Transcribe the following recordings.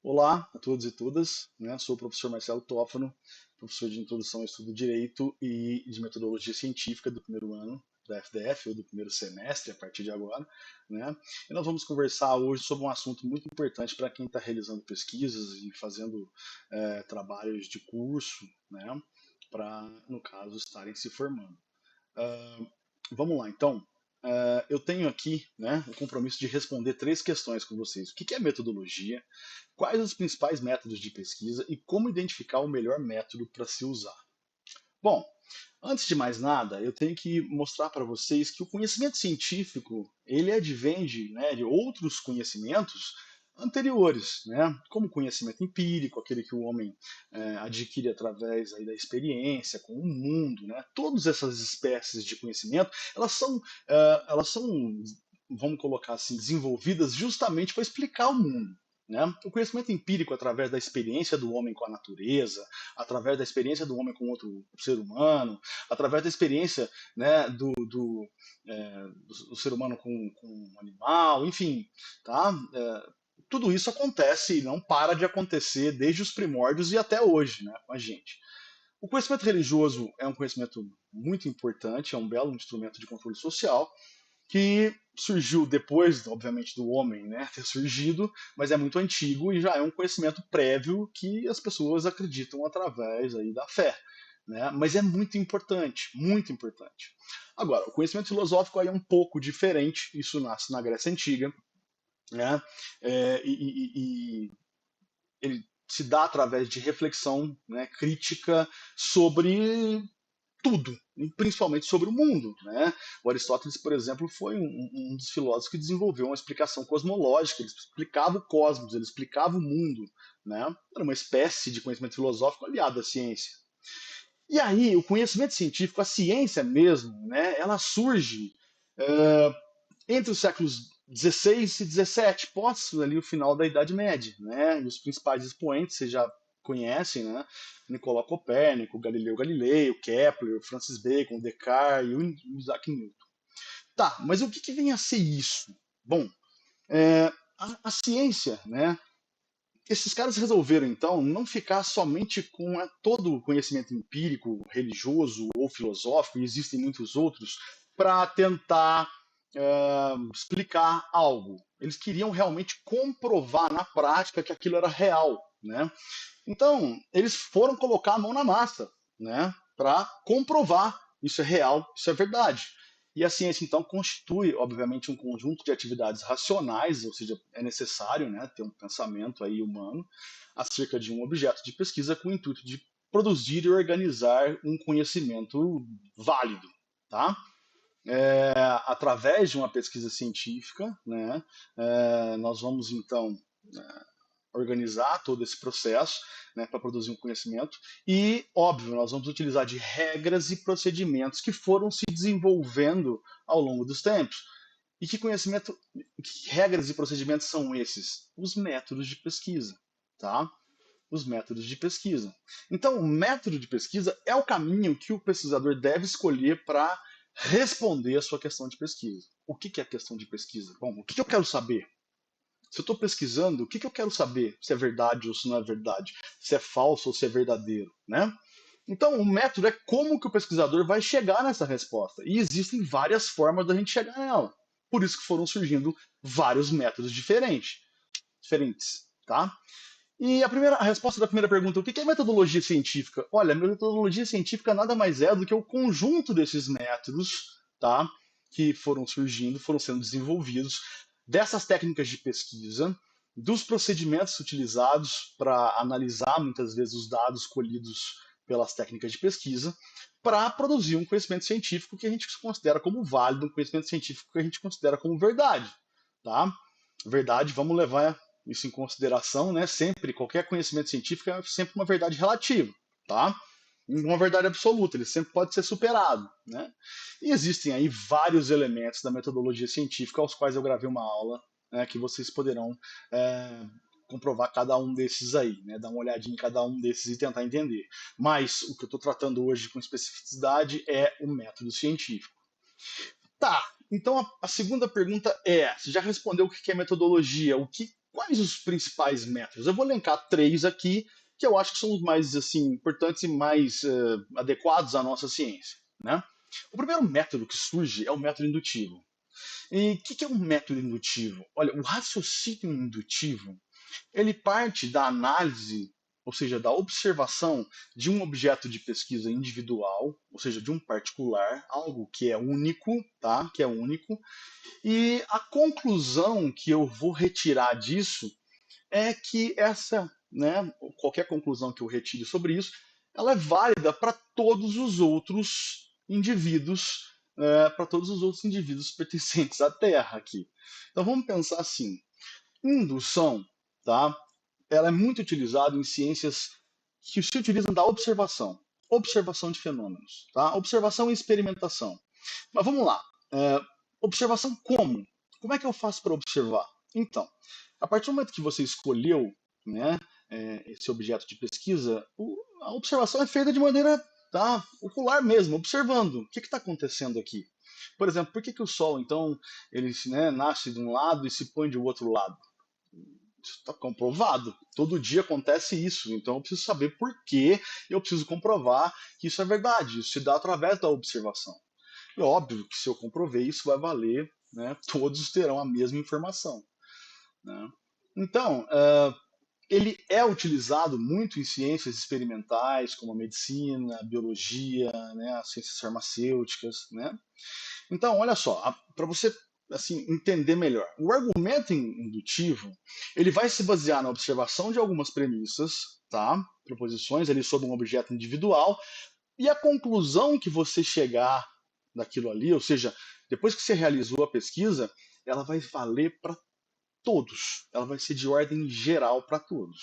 Olá a todos e todas, né? Sou o professor Marcelo Tófano, professor de Introdução ao Estudo do Direito e de Metodologia Científica do primeiro ano da FDF, ou do primeiro semestre, a partir de agora, né? E nós vamos conversar hoje sobre um assunto muito importante para quem está realizando pesquisas e fazendo trabalhos de curso, né? Para, no caso, estarem se formando. Uh, Vamos lá, então. Eu tenho aqui, né, o compromisso de responder três questões com vocês. O que é metodologia? Quais os principais métodos de pesquisa e como identificar o melhor método para se usar? Bom, antes de mais nada, eu tenho que mostrar para vocês que o conhecimento científico ele advém de outros conhecimentos anteriores, né? Como o conhecimento empírico, aquele que o homem adquire através aí da experiência com o mundo, né? Todas essas espécies de conhecimento, elas são, vamos colocar assim, desenvolvidas justamente para explicar o mundo. Né? O conhecimento empírico, através da experiência do homem com a natureza, através da experiência do homem com outro ser humano, através da experiência, né, do ser humano com um animal, enfim, tá? Tudo isso acontece e não para de acontecer desde os primórdios e até hoje, né, com a gente. O conhecimento religioso é um conhecimento muito importante, é um belo instrumento de controle social, que surgiu depois, obviamente, do homem, né, ter surgido, mas é muito antigo e já é um conhecimento prévio que as pessoas acreditam através aí da fé. Né? Mas é muito importante, muito importante. Agora, o conhecimento filosófico aí é um pouco diferente, isso nasce na Grécia Antiga, né? E ele se dá através de reflexão, né, crítica sobre tudo, principalmente sobre o mundo. Né? O Aristóteles, por exemplo, foi um dos filósofos que desenvolveu uma explicação cosmológica, ele explicava o cosmos, ele explicava o mundo. Né? Era uma espécie de conhecimento filosófico aliado à ciência. E aí, o conhecimento científico, a ciência mesmo, né, ela surge entre os séculos 16 e 17, pós ali o final da Idade Média, né? E os principais expoentes vocês já conhecem, né? Nicolau Copérnico, Galileu Galilei, Kepler, Francis Bacon, Descartes e o Isaac Newton. Tá, mas o que vem a ser isso? Bom, a ciência, né? Esses caras resolveram, então, não ficar somente com todo o conhecimento empírico, religioso ou filosófico, e existem muitos outros, para tentar explicar algo. Eles queriam realmente comprovar na prática que aquilo era real. Né? Então, eles foram colocar a mão na massa, né, para comprovar isso é real, isso é verdade. E a ciência, então, constitui, obviamente, um conjunto de atividades racionais, ou seja, é necessário, né, ter um pensamento aí humano acerca de um objeto de pesquisa com o intuito de produzir e organizar um conhecimento válido. Tá? Através de uma pesquisa científica, né, nós vamos, então, organizar todo esse processo, né, para produzir um conhecimento. E, óbvio, nós vamos utilizar de regras e procedimentos que foram se desenvolvendo ao longo dos tempos. E que regras e procedimentos são esses? Os métodos de pesquisa, tá? Os métodos de pesquisa. Então, o método de pesquisa é o caminho que o pesquisador deve escolher para responder a sua questão de pesquisa. O que é a questão de pesquisa? Bom, o que eu quero saber? Se eu estou pesquisando, o que eu quero saber? Se é verdade ou se não é verdade? Se é falso ou se é verdadeiro, né? Então, o método é como que o pesquisador vai chegar nessa resposta. E existem várias formas da gente chegar nela. Por isso que foram surgindo vários métodos diferentes, tá? E a resposta da primeira pergunta, o que é metodologia científica? Olha, a metodologia científica nada mais é do que o conjunto desses métodos, tá? Que foram surgindo, foram sendo desenvolvidos, dessas técnicas de pesquisa, dos procedimentos utilizados para analisar muitas vezes os dados colhidos pelas técnicas de pesquisa, para produzir um conhecimento científico que a gente considera como válido, um conhecimento científico que a gente considera como verdade, tá? Verdade, vamos levar isso em consideração, né? Sempre, qualquer conhecimento científico é sempre uma verdade relativa, tá? Uma verdade absoluta, ele sempre pode ser superado, né? E existem aí vários elementos da metodologia científica aos quais eu gravei uma aula, né, que vocês poderão comprovar cada um desses aí, né? Dar uma olhadinha em cada um desses e tentar entender. Mas o que eu estou tratando hoje com especificidade é o método científico. Tá, então a segunda pergunta é: você já respondeu o que é metodologia? quais os principais métodos? Eu vou elencar três aqui, que eu acho que são os mais assim, importantes e mais adequados à nossa ciência. Né? O primeiro método que surge é o método indutivo. E o que é um método indutivo? Olha, o raciocínio indutivo ele parte da análise, ou seja, da observação de um objeto de pesquisa individual, ou seja, de um particular, algo que é único, tá? Que é único, e a conclusão que eu vou retirar disso é que essa, né, qualquer conclusão que eu retire sobre isso, ela é válida para todos os outros indivíduos, para todos os outros indivíduos pertencentes à Terra aqui. Então vamos pensar assim: indução, tá? Ela é muito utilizada em ciências que se utilizam da observação, observação de fenômenos, tá? Observação e experimentação. Mas vamos lá. Observação como? Como é que eu faço para observar? Então, a partir do momento que você escolheu, né, esse objeto de pesquisa, a observação é feita de maneira, tá, ocular mesmo, observando o que está acontecendo aqui. Por exemplo, por que o Sol, então, ele, né, nasce de um lado e se põe de outro lado? Isso está comprovado. Todo dia acontece isso. Então eu preciso saber por quê e eu preciso comprovar que isso é verdade. Isso se dá através da observação. É óbvio que se eu comprovei, isso vai valer, né? Todos terão a mesma informação. Né? Então, ele é utilizado muito em ciências experimentais, como a medicina, a biologia, né? As ciências farmacêuticas. Né? Então, olha só, para você assim entender melhor, o argumento indutivo ele vai se basear na observação de algumas premissas, tá? Proposições ali sobre um objeto individual e a conclusão que você chegar daquilo ali, ou seja, depois que você realizou a pesquisa, ela vai valer para todos, ela vai ser de ordem geral para todos.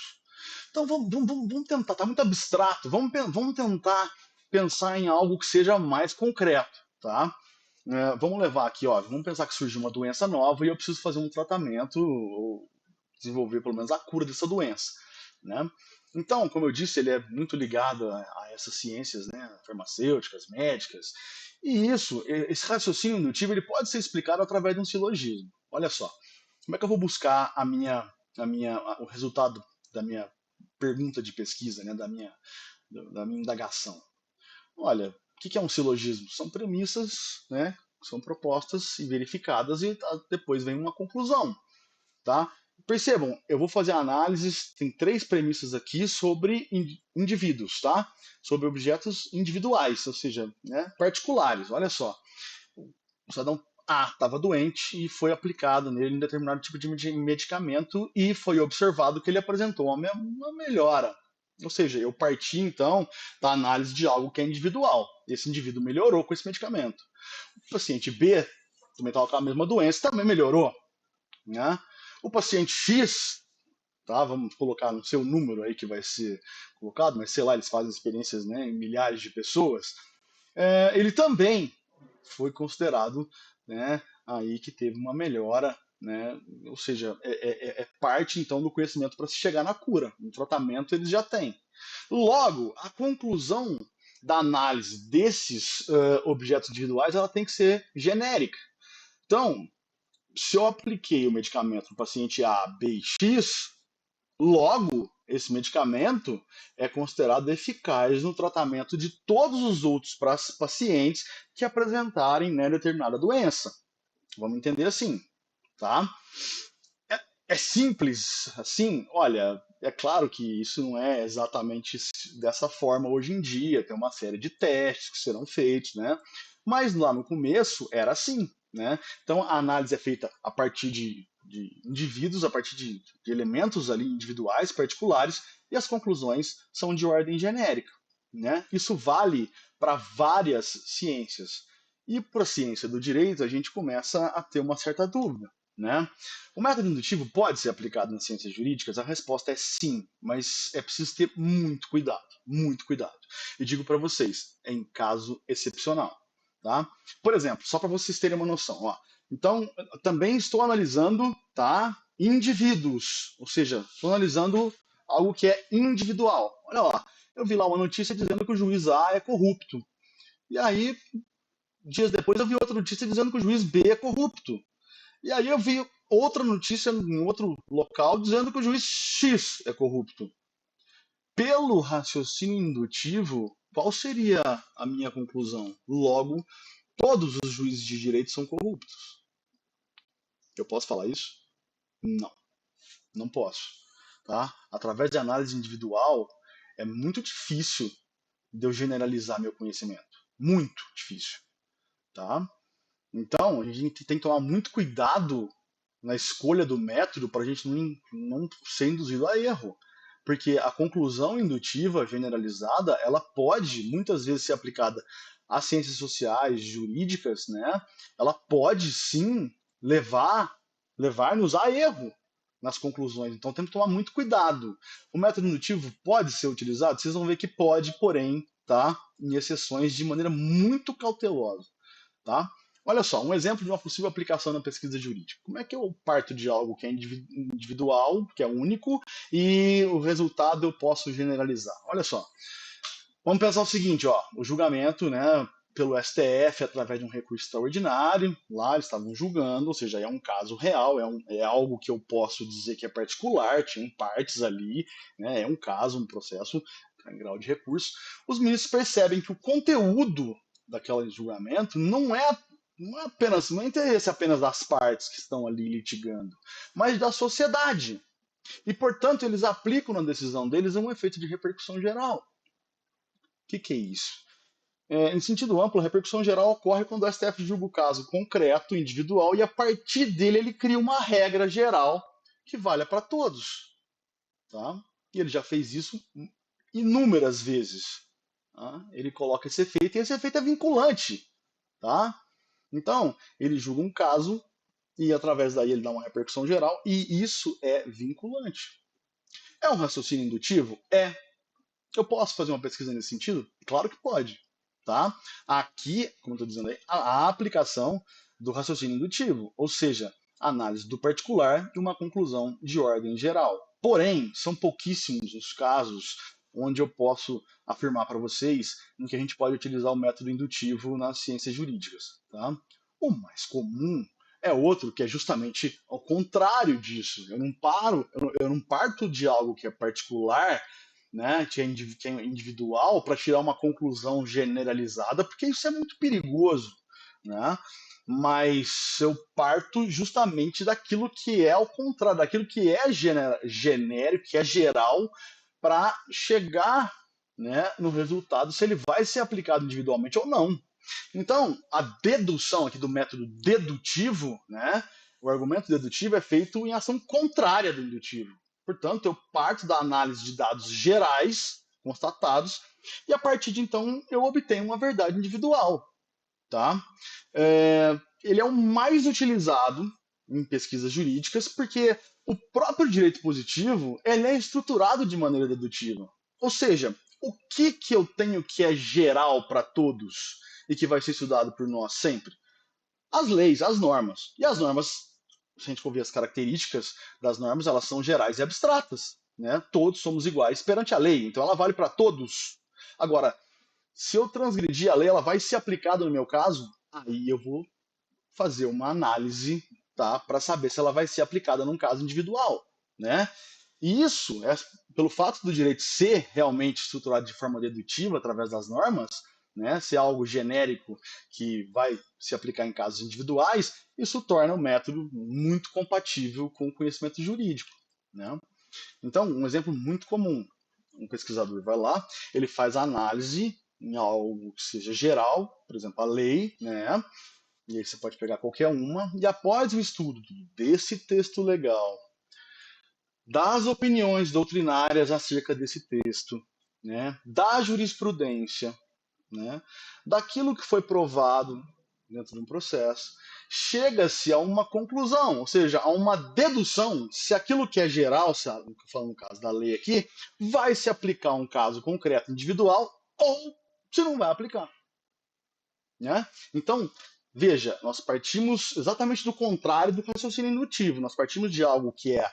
Então vamos tentar, tá muito abstrato, vamos tentar pensar em algo que seja mais concreto, tá? Vamos levar aqui, ó, vamos pensar que surgiu uma doença nova e eu preciso fazer um tratamento ou desenvolver pelo menos a cura dessa doença, né? Então, como eu disse, ele é muito ligado a essas ciências, né, farmacêuticas, médicas, e isso, esse raciocínio indutivo, ele pode ser explicado através de um silogismo. Olha só, como é que eu vou buscar o resultado da minha pergunta de pesquisa, né, da minha indagação? Olha, o que é um silogismo? São premissas, né, que são propostas e verificadas e depois vem uma conclusão, tá? Percebam, eu vou fazer análises, tem três premissas aqui sobre indivíduos, tá? Sobre objetos individuais, ou seja, né, particulares. Olha só, o cidadão A estava doente e foi aplicado nele um determinado tipo de medicamento e foi observado que ele apresentou uma melhora. Ou seja, eu parti então da análise de algo que é individual. Esse indivíduo melhorou com esse medicamento. O paciente B também estava com a mesma doença, também melhorou. Né? O paciente X, tá? Vamos colocar no seu número aí que vai ser colocado, mas sei lá, eles fazem experiências, né, em milhares de pessoas. Ele também foi considerado, né, aí que teve uma melhora, né, ou seja, é parte então do conhecimento para se chegar na cura. No tratamento eles já têm. Logo, a conclusão da análise desses objetos individuais ela tem que ser genérica. Então, se eu apliquei o medicamento no paciente A, B e X, logo esse medicamento é considerado eficaz no tratamento de todos os outros pacientes que apresentarem, né, determinada doença. Vamos entender assim, tá? É simples assim? Olha, é claro que isso não é exatamente dessa forma hoje em dia, tem uma série de testes que serão feitos, né? Mas lá no começo era assim, né? Então a análise é feita a partir de indivíduos, a partir de elementos ali individuais, particulares, e as conclusões são de ordem genérica, né? Isso vale para várias ciências. E para a ciência do direito, a gente começa a ter uma certa dúvida. Né? O método indutivo pode ser aplicado nas ciências jurídicas? A resposta é sim, mas é preciso ter muito cuidado, muito cuidado. E digo para vocês, é em caso excepcional. Tá? Por exemplo, só para vocês terem uma noção, ó, então também estou analisando, tá, indivíduos, ou seja, estou analisando algo que é individual. Olha lá, eu vi lá uma notícia dizendo que o juiz A é corrupto. E aí, dias depois, eu vi outra notícia dizendo que o juiz B é corrupto. E aí eu vi outra notícia em outro local dizendo que o juiz X é corrupto. Pelo raciocínio indutivo, qual seria a minha conclusão? Logo, todos os juízes de direito são corruptos. Eu posso falar isso? Não, não posso. Tá? Através de análise individual, é muito difícil de eu generalizar meu conhecimento. Muito difícil. Tá? Então, a gente tem que tomar muito cuidado na escolha do método para a gente não ser induzido a erro. Porque a conclusão indutiva generalizada, ela pode muitas vezes ser aplicada às ciências sociais, jurídicas, né? Ela pode sim levar-nos a erro nas conclusões. Então temos que tomar muito cuidado. O método indutivo pode ser utilizado? Vocês vão ver que pode, porém, tá? Em exceções de maneira muito cautelosa. Tá? Olha só, um exemplo de uma possível aplicação na pesquisa jurídica. Como é que eu parto de algo que é individual, que é único, e o resultado eu posso generalizar? Olha só, vamos pensar o seguinte, ó, o julgamento, né, pelo STF através de um recurso extraordinário, lá eles estavam julgando, ou seja, é um caso real, é algo que eu posso dizer que é particular, tinham partes ali, né, é um caso, um processo em grau de recurso. Os ministros percebem que o conteúdo daquele julgamento não é interesse apenas das partes que estão ali litigando, mas da sociedade. E, portanto, eles aplicam na decisão deles um efeito de repercussão geral. O que é isso? Em sentido amplo, a repercussão geral ocorre quando o STF julga o caso concreto, individual, e a partir dele ele cria uma regra geral que valha para todos. Tá? E ele já fez isso inúmeras vezes. Tá? Ele coloca esse efeito e esse efeito é vinculante. Tá? Então, ele julga um caso e através daí ele dá uma repercussão geral e isso é vinculante. É um raciocínio indutivo? É. Eu posso fazer uma pesquisa nesse sentido? Claro que pode. Tá? Aqui, como estou dizendo aí, a aplicação do raciocínio indutivo, ou seja, análise do particular e uma conclusão de ordem geral. Porém, são pouquíssimos os casos onde eu posso afirmar para vocês em que a gente pode utilizar o método indutivo nas ciências jurídicas. Tá? O mais comum é outro que é justamente ao contrário disso. Eu não parto de algo que é particular, né, que é individual, para tirar uma conclusão generalizada, porque isso é muito perigoso, né? Mas eu parto justamente daquilo que é ao contrário, daquilo que é genérico, que é geral, para chegar, né, no resultado, se ele vai ser aplicado individualmente ou não. Então, a dedução aqui do método dedutivo, né, o argumento dedutivo é feito em ação contrária do indutivo. Portanto, eu parto da análise de dados gerais, constatados, e a partir de então eu obtenho uma verdade individual. Tá? Ele é o mais utilizado em pesquisas jurídicas porque o próprio direito positivo ele é estruturado de maneira dedutiva. Ou seja, o que eu tenho que é geral para todos e que vai ser estudado por nós sempre? As leis, as normas. E as normas, se a gente for ver as características das normas, elas são gerais e abstratas. Né? Todos somos iguais perante a lei, então ela vale para todos. Agora, se eu transgredir a lei, ela vai ser aplicada no meu caso? Aí eu vou fazer uma análise, tá, para saber se ela vai ser aplicada num caso individual, né? E isso, pelo fato do direito ser realmente estruturado de forma dedutiva através das normas, né, ser algo genérico que vai se aplicar em casos individuais, isso torna o método muito compatível com o conhecimento jurídico, né? Então, um exemplo muito comum, um pesquisador vai lá, ele faz a análise em algo que seja geral, por exemplo, a lei, né? E aí você pode pegar qualquer uma, e após o estudo desse texto legal, das opiniões doutrinárias acerca desse texto, né? Da jurisprudência, né? Daquilo que foi provado dentro de um processo, chega-se a uma conclusão, ou seja, a uma dedução se aquilo que é geral, falando no caso da lei aqui, vai se aplicar a um caso concreto individual ou se não vai aplicar. Né? Então, veja, nós partimos exatamente do contrário do raciocínio indutivo. Nós partimos de algo que é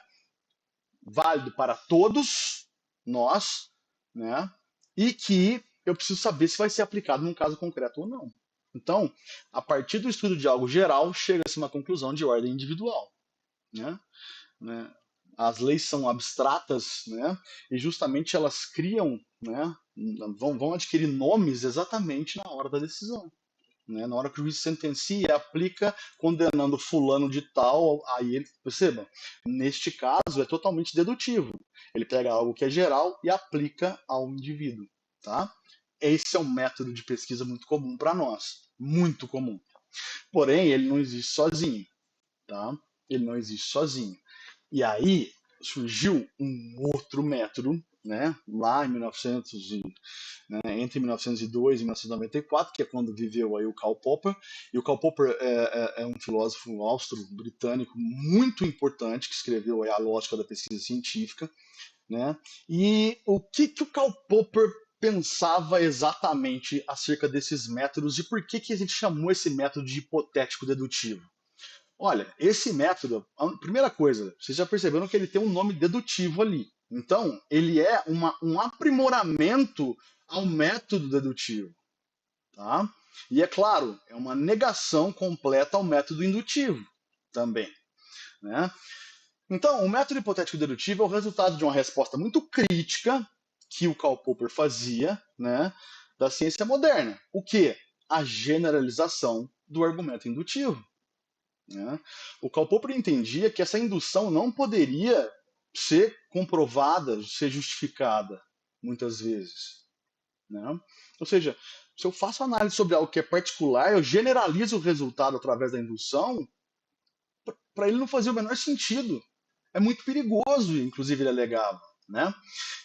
válido para todos nós, né? E que eu preciso saber se vai ser aplicado num caso concreto ou não. Então, a partir do estudo de algo geral, chega-se a uma conclusão de ordem individual. né? Né? As leis são abstratas, né? E justamente elas criam, né? Vão adquirir nomes exatamente na hora da decisão. Né? Na hora que o juiz sentencia, aplica condenando fulano de tal, aí ele, perceba, neste caso é totalmente dedutivo. Ele pega algo que é geral e aplica ao indivíduo. Tá? Esse é um método de pesquisa muito comum para nós, muito comum. Porém, ele não existe sozinho. Tá? Ele não existe sozinho. E aí surgiu um outro método, né, lá em 1900 né, entre 1902 e 1994, que é quando viveu aí o Karl Popper. E o Karl Popper é um filósofo austro-britânico muito importante, que escreveu aí a lógica da pesquisa científica. Né? E o que o Karl Popper pensava exatamente acerca desses métodos e por que a gente chamou esse método de hipotético dedutivo? Olha, esse método, a primeira coisa, vocês já perceberam que ele tem um nome dedutivo ali. Então, ele é um aprimoramento ao método dedutivo. Tá? E é claro, é uma negação completa ao método indutivo também. Né? Então, o método hipotético dedutivo é o resultado de uma resposta muito crítica que o Karl Popper fazia, né, da ciência moderna. O que? A generalização do argumento indutivo. Né? O Karl Popper entendia que essa indução não poderia ser comprovada, ser justificada, muitas vezes. Né? Ou seja, se eu faço análise sobre algo que é particular, eu generalizo o resultado através da indução, para ele não fazia o menor sentido. É muito perigoso, inclusive ele alegava. Né?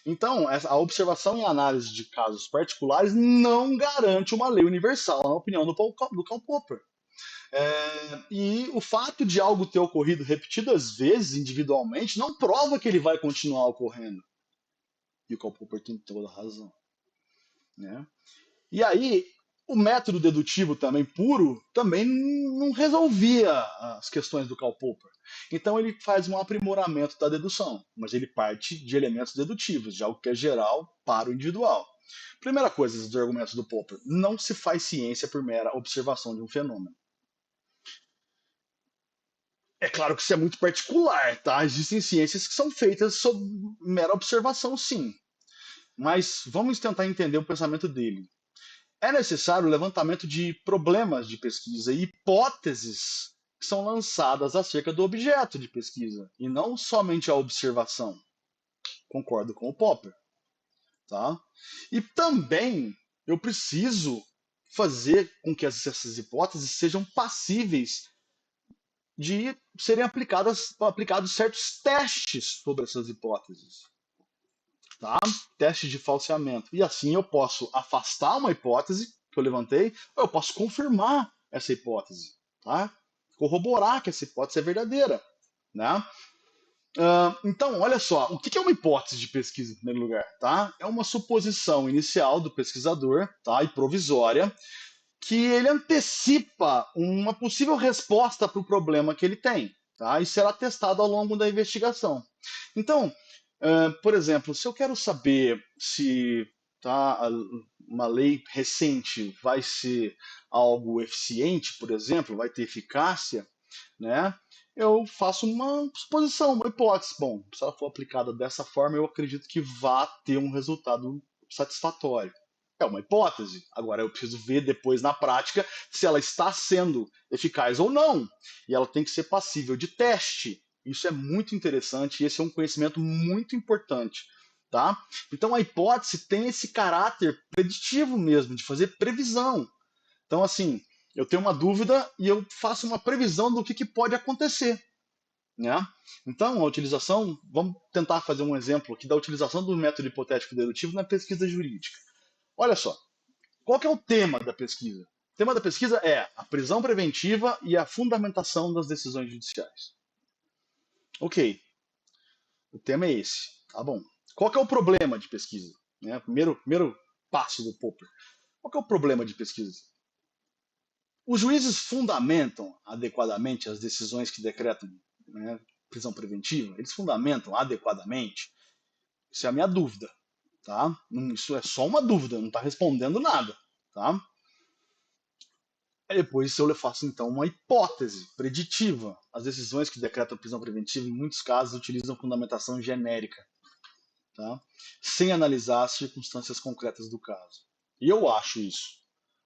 Então, a observação e análise de casos particulares não garante uma lei universal, na opinião do Karl Popper. E o fato de algo ter ocorrido repetidas vezes individualmente não prova que ele vai continuar ocorrendo. E o Karl Popper tem toda a razão. Né? E aí, o método dedutivo também puro também não resolvia as questões do Karl Popper. Então ele faz um aprimoramento da dedução, mas ele parte de elementos dedutivos, de algo que é geral para o individual. Primeira coisa dos argumentos do Popper: não se faz ciência por mera observação de um fenômeno. É claro que isso é muito particular, tá? Existem ciências que são feitas sob mera observação, sim. Mas vamos tentar entender o pensamento dele. É necessário o levantamento de problemas de pesquisa e hipóteses que são lançadas acerca do objeto de pesquisa, e não somente a observação. Concordo com o Popper. Tá? E também eu preciso fazer com que essas hipóteses sejam passíveis de serem aplicados certos testes sobre essas hipóteses. Tá? Testes de falseamento. E assim eu posso afastar uma hipótese que eu levantei, ou eu posso confirmar essa hipótese. Tá? Corroborar que essa hipótese é verdadeira. Né? Então, olha só, o que é uma hipótese de pesquisa, em primeiro lugar? Tá? É uma suposição inicial do pesquisador, tá? E provisória, que ele antecipa uma possível resposta para o problema que ele tem, tá? E será testado ao longo da investigação. Então, por exemplo, se eu quero saber se tá, uma lei recente vai ser algo eficiente, por exemplo, vai ter eficácia, né? Eu faço uma suposição, uma hipótese. Bom, se ela for aplicada dessa forma, eu acredito que vá ter um resultado satisfatório. É uma hipótese. Agora eu preciso ver depois na prática se ela está sendo eficaz ou não. E ela tem que ser passível de teste. Isso é muito interessante e esse é um conhecimento muito importante. Tá? Então a hipótese tem esse caráter preditivo mesmo, de fazer previsão. Então, assim, eu tenho uma dúvida e eu faço uma previsão do que pode acontecer. Né? Então, a utilização, vamos tentar fazer um exemplo aqui da utilização do método hipotético dedutivo na pesquisa jurídica. Olha só, qual que é o tema da pesquisa? O tema da pesquisa é a prisão preventiva e a fundamentação das decisões judiciais. Ok, o tema é esse. Tá bom. Qual que é o problema de pesquisa? Né? Primeiro passo do Popper. Qual que é o problema de pesquisa? Os juízes fundamentam adequadamente as decisões que decretam, né, prisão preventiva? Eles fundamentam adequadamente? Isso é a minha dúvida. Tá? Isso é só uma dúvida, não está respondendo nada. Tá? Aí depois eu faço então uma hipótese preditiva. As decisões que decretam prisão preventiva, em muitos casos, utilizam fundamentação genérica, tá? Sem analisar as circunstâncias concretas do caso. E eu acho isso.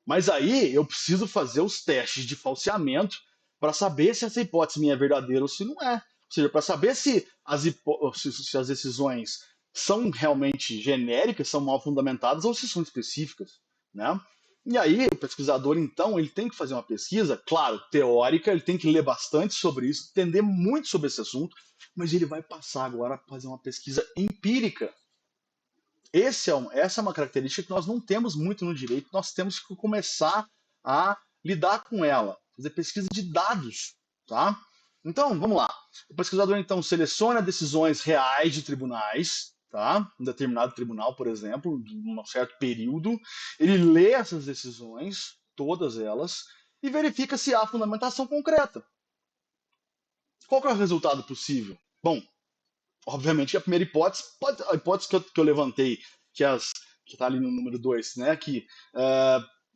Mas aí eu preciso fazer os testes de falseamento para saber se essa hipótese minha é verdadeira ou se não é. Ou seja, para saber se se as decisões são realmente genéricas, são mal fundamentadas ou se são específicas, né? E aí o pesquisador, então, ele tem que fazer uma pesquisa, claro, teórica, ele tem que ler bastante sobre isso, entender muito sobre esse assunto, mas ele vai passar agora a fazer uma pesquisa empírica. Essa é uma característica que nós não temos muito no direito, nós temos que começar a lidar com ela, fazer pesquisa de dados, tá? Então, vamos lá. O pesquisador, então, seleciona decisões reais de tribunais, tá? Um determinado tribunal, por exemplo, de um certo período, ele lê essas decisões, todas elas, e verifica se há fundamentação concreta. Qual que é o resultado possível? Bom, obviamente a primeira hipótese, a hipótese que eu levantei, que está ali no número 2, né, que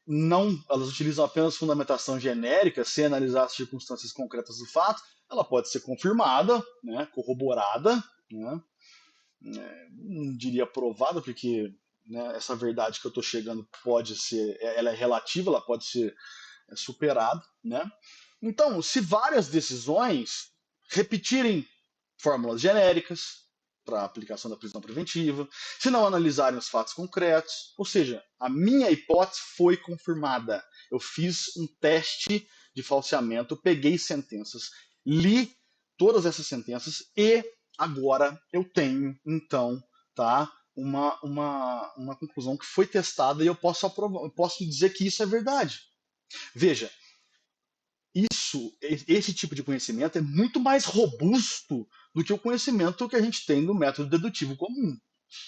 não, elas utilizam apenas fundamentação genérica, sem analisar as circunstâncias concretas do fato, ela pode ser confirmada, né, corroborada, né, não diria provada, porque, né, essa verdade que eu estou chegando pode ser, ela é relativa, ela pode ser superada, né? Então, se várias decisões repetirem fórmulas genéricas para a aplicação da prisão preventiva, se não analisarem os fatos concretos, ou seja, a minha hipótese foi confirmada. Eu fiz um teste de falseamento, peguei sentenças, li todas essas sentenças e agora eu tenho, então, tá, uma conclusão que foi testada e eu posso dizer que isso é verdade. Veja, esse tipo de conhecimento é muito mais robusto do que o conhecimento que a gente tem no método dedutivo comum.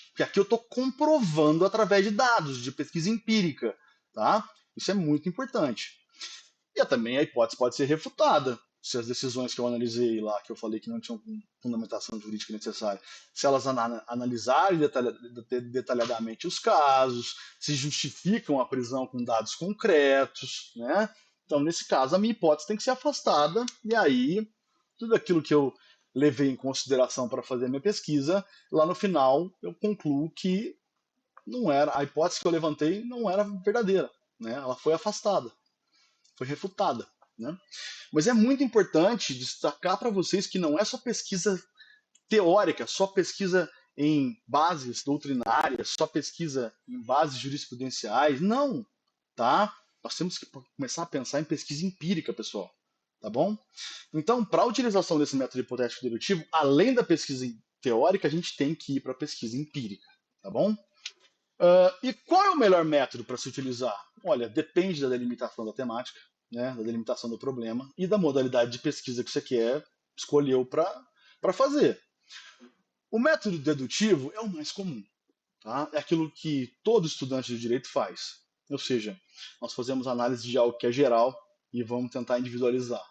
Porque aqui eu estou comprovando através de dados, de pesquisa empírica, tá? Isso é muito importante. E também a hipótese pode ser refutada. Se as decisões que eu analisei lá, que eu falei que não tinham fundamentação jurídica necessária, se elas analisarem detalhadamente os casos, se justificam a prisão com dados concretos, né? Então, nesse caso, a minha hipótese tem que ser afastada, e aí tudo aquilo que eu levei em consideração para fazer a minha pesquisa, lá no final eu concluo que não era, a hipótese que eu levantei não era verdadeira, né? Ela foi afastada, foi refutada, né? Mas é muito importante destacar para vocês que não é só pesquisa teórica, só pesquisa em bases doutrinárias, só pesquisa em bases jurisprudenciais, não, tá? Nós temos que começar a pensar em pesquisa empírica, pessoal, tá bom? Então, para a utilização desse método hipotético dedutivo, além da pesquisa teórica, a gente tem que ir para a pesquisa empírica, tá bom? E qual é o melhor método para se utilizar? Olha, depende da delimitação da temática, né, da delimitação do problema e da modalidade de pesquisa que você quer escolheu para fazer. O método dedutivo é o mais comum, tá? É aquilo que todo estudante de direito faz. Ou seja, nós fazemos análise de algo que é geral e vamos tentar individualizar.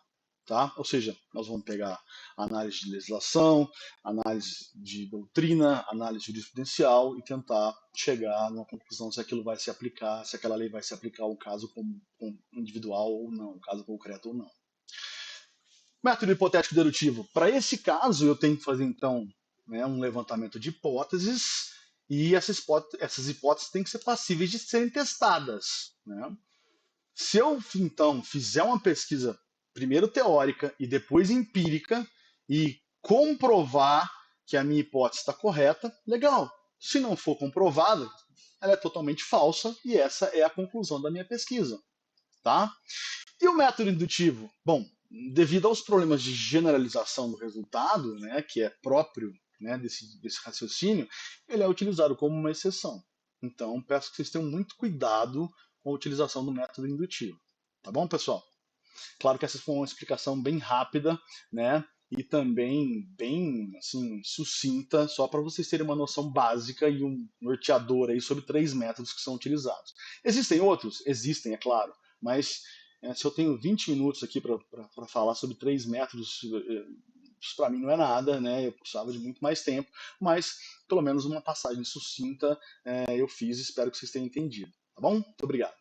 Tá? Ou seja, nós vamos pegar análise de legislação, análise de doutrina, análise jurisprudencial e tentar chegar numa conclusão se aquilo vai se aplicar, se aquela lei vai se aplicar ao caso individual ou não, um caso concreto ou não. Método hipotético dedutivo. Para esse caso, eu tenho que fazer, então, né, um levantamento de hipóteses e essas hipóteses têm que ser passíveis de serem testadas. Né? Se eu, então, fizer uma pesquisa primeiro teórica e depois empírica e comprovar que a minha hipótese está correta, legal. Se não for comprovada, ela é totalmente falsa e essa é a conclusão da minha pesquisa. Tá? E o método indutivo? Bom, devido aos problemas de generalização do resultado, né, que é próprio, né, desse raciocínio, ele é utilizado como uma exceção. Então, peço que vocês tenham muito cuidado com a utilização do método indutivo. Tá bom, pessoal? Claro que essa foi uma explicação bem rápida, né? E também bem assim, sucinta, só para vocês terem uma noção básica e um norteador aí sobre 3 métodos que são utilizados. Existem outros? Existem, é claro, mas se eu tenho 20 minutos aqui para falar sobre 3 métodos, isso para mim não é nada, né? Eu precisava de muito mais tempo, mas pelo menos uma passagem sucinta eu fiz, espero que vocês tenham entendido. Tá bom? Muito obrigado.